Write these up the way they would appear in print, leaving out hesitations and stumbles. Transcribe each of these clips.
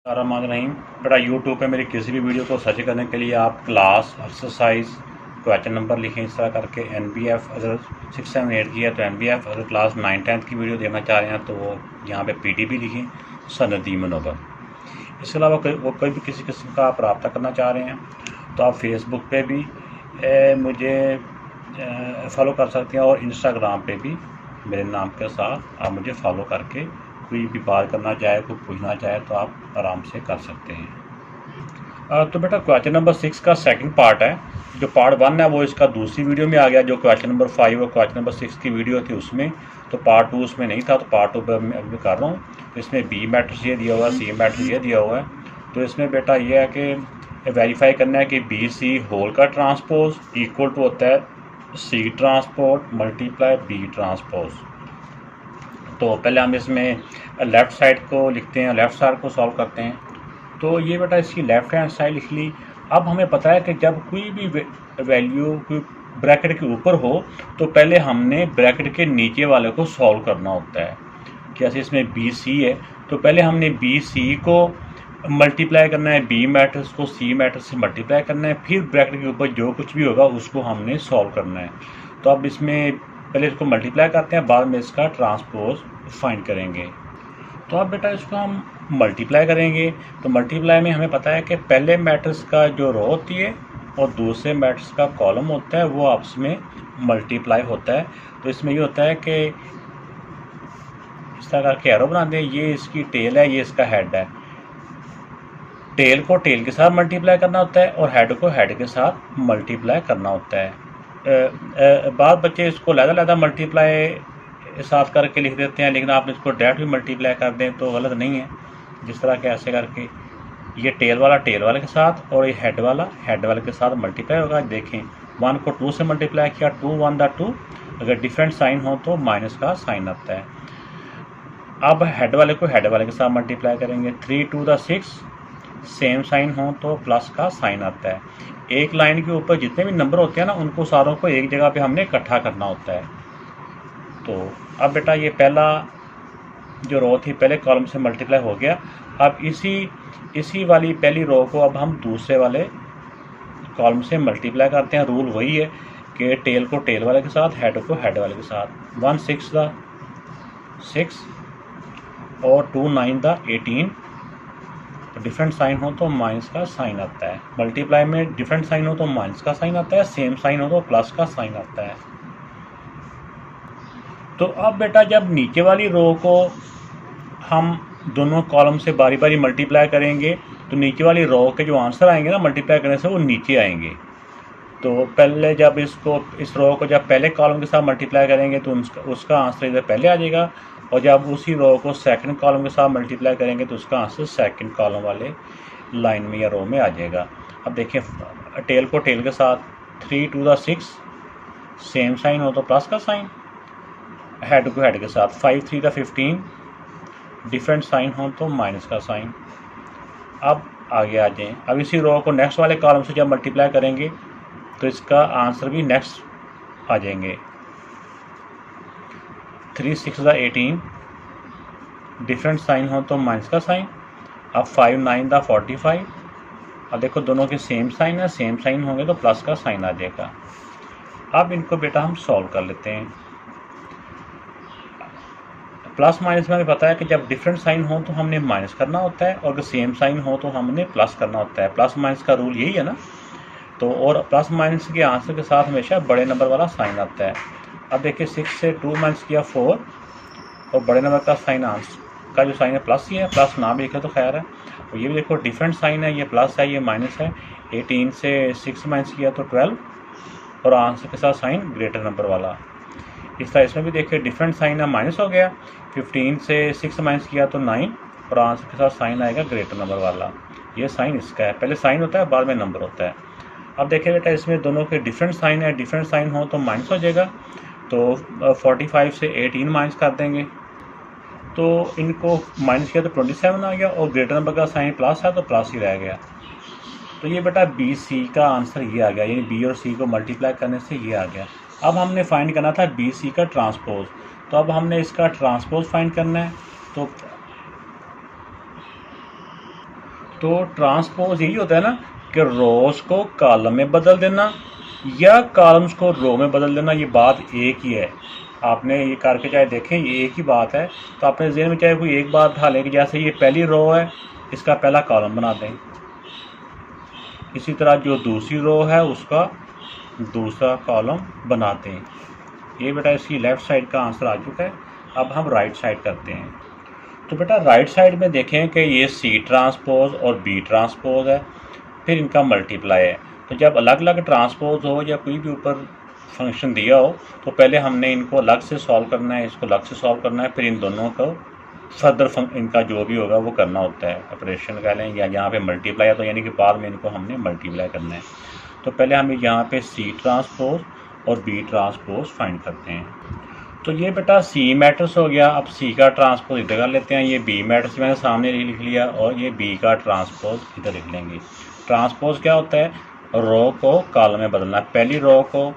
रहीम। बेटा यूट्यूब पे मेरी किसी भी वीडियो को सर्च करने के लिए आप क्लास एक्सरसाइज क्वेश्चन नंबर लिखें इस तरह करके। NBF अगर 6, 7, 8 की है तो NBF, अगर क्लास 9, 10 की वीडियो देखना चाह रहे हैं तो वो यहाँ पे PDB लिखें, सनदी मनोबर। इसके अलावा वो कोई भी किसी किस्म का आप रब्ता करना चाह रहे हैं तो आप फेसबुक पे भी मुझे फॉलो कर सकते हैं और इंस्टाग्राम पे भी मेरे नाम के साथ आप मुझे फॉलो करके कोई भी बात करना चाहे, कोई पूछना चाहे तो आप आराम से कर सकते हैं। तो बेटा क्वेश्चन नंबर 6 का सेकंड पार्ट है। जो पार्ट 1 है वो इसका दूसरी वीडियो में आ गया। जो क्वेश्चन नंबर 5 और क्वेश्चन नंबर 6 की वीडियो थी उसमें, तो पार्ट 2 उसमें नहीं था, तो पार्ट 2 पर मैं अभी कर रहा हूँ। तो इसमें B मैट्रिक्स ये दिया हुआ है, C मैट्रिक्स ये दिया हुआ है। तो इसमें बेटा ये है कि वेरीफाई करना है कि BC होल का ट्रांसपोज इक्वल टू होता है C transpose multiply B transpose. तो पहले हम इसमें लेफ़्ट साइड को लिखते हैं, लेफ़्ट साइड को सॉल्व करते हैं। तो ये बेटा इसकी लेफ़्ट हैंड साइड लिख ली। अब हमें पता है कि जब कोई भी वैल्यू कोई ब्रैकेट के ऊपर हो तो पहले हमने ब्रैकेट के नीचे वाले को सॉल्व करना होता है। जैसे इसमें BC है तो पहले हमने BC को मल्टीप्लाई करना है, B मैट्रिक्स को C मैट्रिक्स से मल्टीप्लाई करना है, फिर ब्रैकेट के ऊपर जो कुछ भी होगा उसको हमने सॉल्व करना है। तो अब इसमें पहले इसको मल्टीप्लाई करते हैं, बाद में इसका ट्रांसपोज फाइंड करेंगे। तो अब बेटा इसको हम मल्टीप्लाई करेंगे। तो मल्टीप्लाई में हमें पता है कि पहले मैट्रिक्स का जो रो होती है और दूसरे मैट्रिक्स का कॉलम होता है वो आपस में मल्टीप्लाई होता है। तो इसमें ये होता है कि इस तरह करके एरो बना दें, ये इसकी टेल है, ये इसका हेड है। टेल को टेल के साथ मल्टीप्लाई करना होता है और हेड को हेड के साथ मल्टीप्लाई करना होता है। बाद बच्चे इसको लहदा मल्टीप्लाई साथ करके लिख देते हैं, लेकिन आप इसको डायरेक्ट भी मल्टीप्लाई कर दें तो गलत नहीं है। जिस तरह के ऐसे करके ये टेल वाले के साथ और ये हेड वाले के साथ मल्टीप्लाई होगा। देखें 1 को 2 से मल्टीप्लाई किया, 2 1 दा 2। अगर डिफरेंट साइन हो तो माइनस का साइन आता है। अब हेड वाले को हेड वाले के साथ मल्टीप्लाई करेंगे, 3 2 दा 6। सेम साइन हो तो प्लस का साइन आता है। एक लाइन के ऊपर जितने भी नंबर होते हैं ना उनको सारों को एक जगह पे हमने इकट्ठा करना होता है। तो अब बेटा ये पहला जो रो थी पहले कॉलम से मल्टीप्लाई हो गया। अब इसी वाली पहली रो को अब हम दूसरे वाले कॉलम से मल्टीप्लाई करते हैं। रूल वही है कि टेल को टेल वाले के साथ, हेड को हेड वाले के साथ। 1 6 दा 6 और 2 9 दा 18। तो डिफरेंट साइन हो तो माइनस का साइन आता है। मल्टीप्लाई में डिफरेंट साइन हो तो माइनस का साइन आता है, सेम साइन हो तो प्लस का साइन आता है। तो अब बेटा जब नीचे वाली रो को हम दोनों कॉलम से बारी बारी मल्टीप्लाई करेंगे तो नीचे वाली रो के जो आंसर आएंगे ना मल्टीप्लाई करने से वो नीचे आएंगे। तो पहले जब इस रो को जब पहले कॉलम के साथ मल्टीप्लाई करेंगे तो उसका आंसर इधर पहले आ जाएगा, और जब उसी रो को सेकंड कॉलम के साथ मल्टीप्लाई करेंगे तो उसका आंसर सेकंड कॉलम वाले लाइन में या रो में आ जाएगा। अब देखिए टेल को टेल के साथ 3 2 दा 6, सेम साइन हो तो प्लस का साइन। हेड को हेड के साथ 5 3 दा 15, डिफरेंट साइन हो तो माइनस का साइन। अब आगे आ जाएं। अब इसी रो को नेक्स्ट वाले कॉलम से जब मल्टीप्लाई करेंगे तो इसका आंसर भी नेक्स्ट आ जाएंगे। 3 6 दा 18, डिफरेंट साइन हो तो माइनस का साइन। अब 5 9 दा 45। अब देखो दोनों के सेम साइन है, सेम साइन होंगे तो प्लस का साइन आ जाएगा। अब इनको बेटा हम सॉल्व कर लेते हैं। प्लस माइनस में हमें पता है कि जब डिफरेंट साइन हो तो हमने माइनस करना होता है और अगर सेम साइन हो तो हमने प्लस करना होता है। प्लस माइनस का रूल यही है ना। तो और प्लस माइनस के आंसर के साथ हमेशा बड़े नंबर वाला साइन आता है। अब देखिए 6 से 2 माइनस किया 4, और बड़े नंबर का साइन आंसर का जो साइन है प्लस ही है, प्लस ना भी लिखे तो खैर है। और ये भी देखो डिफरेंट साइन है, ये प्लस है ये माइनस है। 18 से 6 माइनस किया तो 12, और आंसर के साथ साइन ग्रेटर नंबर वाला। इस तरह इसमें भी देखिए डिफरेंट साइन है, माइनस हो गया। 15 से 6 माइनस किया तो 9, और आंसर के साथ साइन आएगा ग्रेटर नंबर वाला। ये साइन इसका है, पहले साइन होता है बाद में नंबर होता है। अब देखिए बेटा इसमें दोनों के डिफरेंट साइन है, डिफरेंट साइन हो तो माइनस हो जाएगा। तो 45 से 18 माइनस कर देंगे तो इनको माइनस किया तो 27 आ गया, और ग्रेटर नंबर का साइन प्लस है तो प्लस ही रह गया। तो ये बेटा BC का आंसर ये आ गया, यानी B और C को मल्टीप्लाई करने से ये आ गया। अब हमने फाइंड करना था BC का ट्रांसपोज। तो अब हमने इसका ट्रांसपोज फाइंड करना है। तो तो ट्रांसपोज यही होता है ना कि रोज को कॉलम में बदल देना या कॉलम्स को रो में बदल देना, ये बात एक ही है। आपने ये करके चाहे देखें, ये एक ही बात है। तो अपने ज़हन में चाहे कोई एक बात ढालें कि जैसे ये पहली रो है, इसका पहला कॉलम बना दें, इसी तरह जो दूसरी रो है उसका दूसरा कॉलम बनाते हैं। ये बेटा इसकी लेफ़्ट साइड का आंसर आ चुका है। अब हम राइट साइड करते हैं। तो बेटा राइट साइड में देखें कि ये सी ट्रांसपोज और बी ट्रांसपोज है, फिर इनका मल्टीप्लाई है। तो जब अलग अलग ट्रांसपोज हो या कोई भी ऊपर फंक्शन दिया हो तो पहले हमने इनको अलग से सॉल्व करना है, इसको अलग से सॉल्व करना है, फिर इन दोनों को फर्दर इनका जो भी होगा वो करना होता है, ऑपरेशन कह लें, या यहाँ पे मल्टीप्लाई है तो यानी कि बाद में इनको हमने मल्टीप्लाई करना है। तो पहले हम यहाँ पे सी ट्रांसपोज और बी ट्रांसपोज फाइंड करते हैं। तो ये बेटा सी मैट्रिक्स हो गया। अब सी का ट्रांसपोज इधर कर लेते हैं, ये बी मैट्रिक्स मैंने सामने लिख लिया, और ये बी का ट्रांसपोज इधर लिख लेंगे। ट्रांसपोज क्या होता है? रो को कॉलम में बदलना। पहली रो को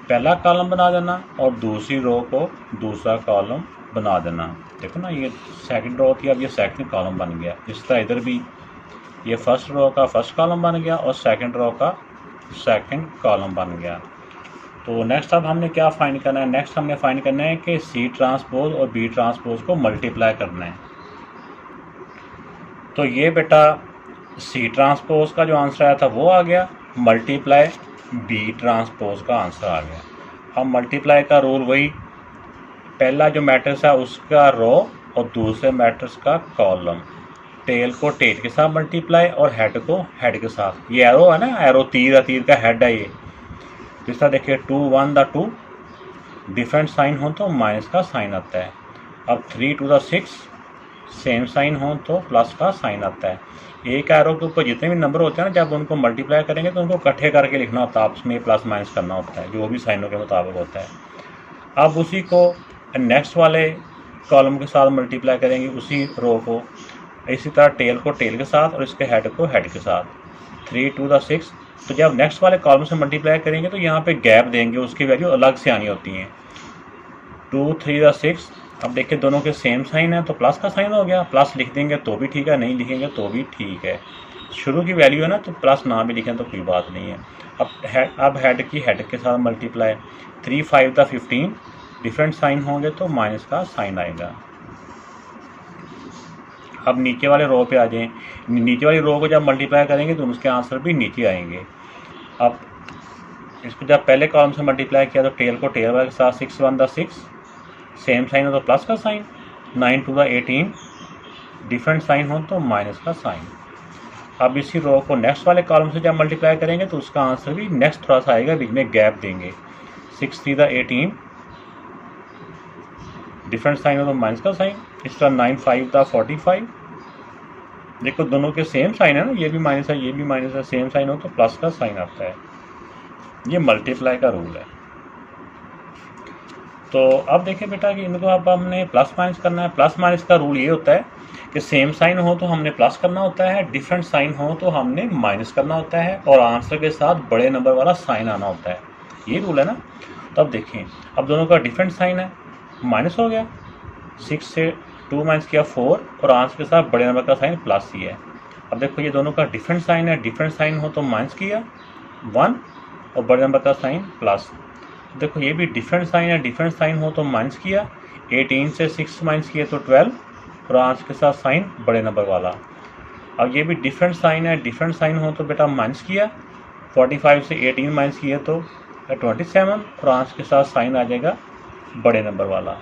पहला कॉलम बना देना और दूसरी रो को दूसरा कॉलम बना देना। देखो ना, ये सेकंड रो थी, अब ये सेकंड कॉलम बन गया। इस तरह इधर भी ये फर्स्ट रो का फर्स्ट कॉलम बन गया और सेकंड रो का सेकंड कॉलम बन गया। तो नेक्स्ट अब हमने क्या फाइंड करना है? नेक्स्ट हमने फाइंड करना है कि सी ट्रांसपोज और बी ट्रांसपोज को मल्टीप्लाई करना है। तो ये बेटा सी ट्रांसपोज का जो आंसर आया था वो आ गया, मल्टीप्लाई बी ट्रांसपोज का आंसर आ गया। हम मल्टीप्लाई का रूल वही, पहला जो मैट्रिक्स है उसका रो और दूसरे मैट्रिक्स का कॉलम, टेल को टेल के साथ मल्टीप्लाई और हेड को हेड के साथ। ये एरो है ना, एरो तीर का हेड है ये। जिस तरह देखिए 2 1 द 2 डिफरेंट साइन हो तो माइनस का साइन आता है। अब 3 2 द 6 सेम साइन हो तो प्लस का साइन आता है। एक एरो के ऊपर जितने भी नंबर होते हैं ना, जब उनको मल्टीप्लाई करेंगे तो उनको इकट्ठे करके लिखना होता है, आपस में प्लस माइनस करना होता है, जो भी साइनों के मुताबिक होता है। अब उसी को नेक्स्ट वाले कॉलम के साथ मल्टीप्लाई करेंगे, उसी रो को। इसी तरह टेल को टेल के साथ और इसके हेड को हेड के साथ। 3 2 द 6, तो जब नेक्स्ट वाले कॉलम से मल्टीप्लाई करेंगे तो यहाँ पे गैप देंगे, उसकी वैल्यू अलग से आनी होती है। 2 3 द 6, अब देखिए दोनों के सेम साइन है तो प्लस का साइन हो गया, प्लस लिख देंगे तो भी ठीक है, नहीं लिखेंगे तो भी ठीक है। शुरू की वैल्यू है ना, तो प्लस ना भी लिखें तो कोई बात नहीं है। अब हेड की हेड के साथ मल्टीप्लाई। 3 5 द 15 डिफरेंट साइन होंगे तो माइनस का साइन आएगा। अब नीचे वाले रो पे आ जाएं। नीचे वाली रो को जब मल्टीप्लाई करेंगे तो उसके आंसर भी नीचे आएंगे। अब इसको जब पहले कॉलम से मल्टीप्लाई किया तो टेल को टेल वाले के साथ 6 1 द 6 सेम साइन हो तो प्लस का साइन, 9 2 द 18 डिफरेंट साइन हो तो माइनस का साइन। अब इसी रो को नेक्स्ट वाले कॉलम से जब मल्टीप्लाई करेंगे तो उसका आंसर भी नेक्स्ट थोड़ा सा आएगा, बीच में गैप देंगे। 6 3 द 18 डिफरेंट साइन हो तो माइनस का साइन। इस तरह 9 5 द 45, देखो दोनों के सेम साइन है ना, ये भी माइनस है ये भी माइनस है, सेम साइन हो तो प्लस का साइन आता है। ये मल्टीप्लाई का रूल है। तो अब देखिए बेटा कि इनको अब हमने प्लस माइनस करना है। प्लस माइनस का रूल ये होता है कि सेम साइन हो तो हमने प्लस करना होता है, डिफरेंट साइन हो तो हमने माइनस करना होता है, और आंसर के साथ बड़े नंबर वाला साइन आना होता है। ये रूल है ना। तो अब देखिए, अब दोनों का डिफरेंट साइन है, माइनस हो गया, 6 से 2 माइनस किया 4 और आंसर के साथ बड़े नंबर का साइन प्लस ही है। अब देखो ये दोनों का डिफरेंट साइन है, डिफरेंट साइन हो तो माइनस किया 1 और बड़े नंबर का साइन प्लस। देखो ये भी डिफरेंट साइन है, डिफरेंट साइन हो तो माइनस किया, 18 से 6 माइनस किए तो 12 और आंसर के साथ साइन बड़े नंबर वाला। अब ये भी डिफरेंट साइन है, डिफरेंट साइन हो तो बेटा माइनस किया, 45 से 18 माइनस किए तो 27 और आंसर के साथ साइन आ जाएगा बड़े नंबर वाला।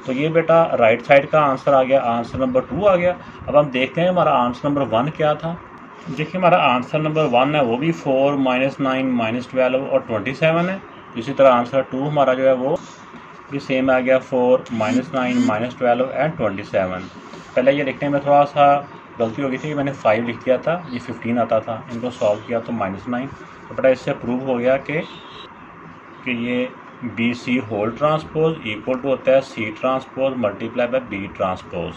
तो ये बेटा राइट साइड का आंसर आ गया, आंसर नंबर 2 आ गया। अब हम देखते हैं हमारा आंसर नंबर 1 क्या था। देखिए हमारा आंसर नंबर 1 है वो भी 4 -9 -12 और 27 है। इसी तरह आंसर 2 हमारा जो है वो भी सेम आ गया, 4 -9 -12 एंड 27। पहले ये लिखने में थोड़ा सा गलती हो गई थी, मैंने 5 लिख दिया था, ये 15 आता था। इनको सॉल्व किया तो -9। तो बेटा इससे प्रूव हो गया कि ये BC whole transpose equal to होता है C transpose multiply by B transpose.